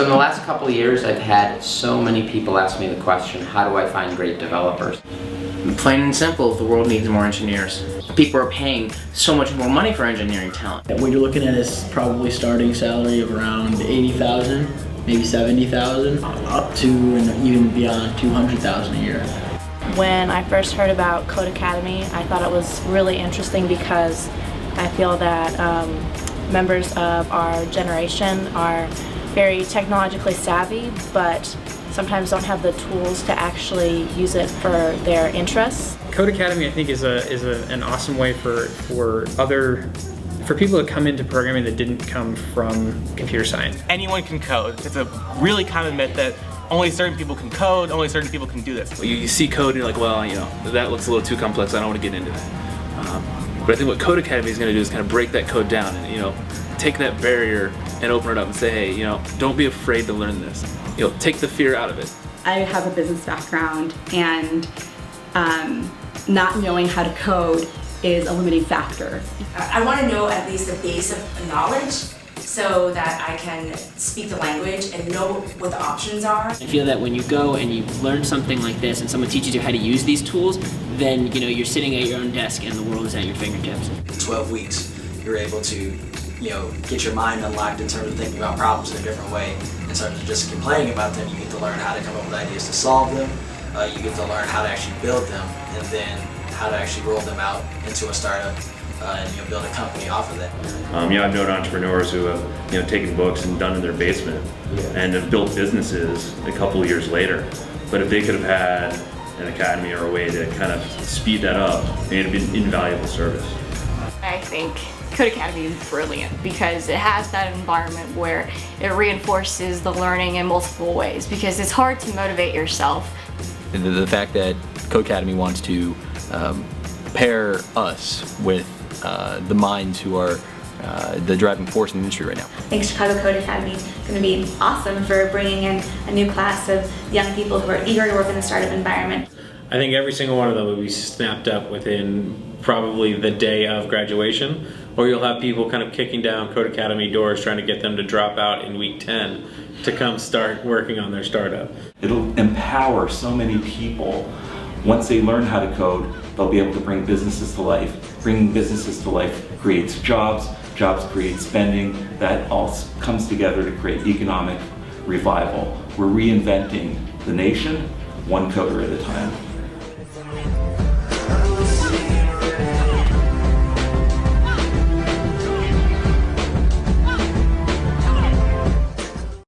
So in the last couple of years, I've had so many people ask me the question, how do I find great developers? Plain and simple, the world needs more engineers. People are paying so much more money for engineering talent. What you're looking at is probably starting salary of around 80,000, maybe 70,000, up to and even beyond 200,000 a year. When I first heard about Code Academy, I thought it was really interesting because I feel that members of our generation are very technologically savvy, but sometimes don't have the tools to actually use it for their interests. Code Academy, I think, is an awesome way for people to come into programming that didn't come from computer science. Anyone can code. It's a really common myth that only certain people can code, only certain people can do this. You see code and you're like, well, that looks a little too complex, I don't want to get into that. But I think what Code Academy is going to do is kind of break that code down and take that barrier and open it up and say, hey, don't be afraid to learn this. Take the fear out of it. I have a business background, and not knowing how to code is a limiting factor. I want to know at least the base of knowledge so that I can speak the language and know what the options are. I feel that when you go and you learn something like this and someone teaches you how to use these tools, then you're sitting at your own desk and the world is at your fingertips. In 12 weeks, you're able to get your mind unlocked in terms of thinking about problems in a different way. In terms of just complaining about them, you get to learn how to come up with ideas to solve them. You get to learn how to actually build them, and then how to actually roll them out into a startup and build a company off of that. I've known entrepreneurs who have taken books and done in their basement and have built businesses a couple of years later. But if they could have had an academy or a way to kind of speed that up, it would have been invaluable service. I think Code Academy is brilliant because it has that environment where it reinforces the learning in multiple ways, because it's hard to motivate yourself. The fact that Code Academy wants to pair us with the minds who are the driving force in the industry right now. I think Chicago Code Academy is going to be awesome for bringing in a new class of young people who are eager to work in the startup environment. I think every single one of them will be snapped up within probably the day of graduation, or you'll have people kind of kicking down Code Academy doors trying to get them to drop out in week 10 to come start working on their startup. It'll empower so many people. Once they learn how to code, they'll be able to bring businesses to life. Bringing businesses to life creates jobs, jobs create spending, that all comes together to create economic revival. We're reinventing the nation, one coder at a time.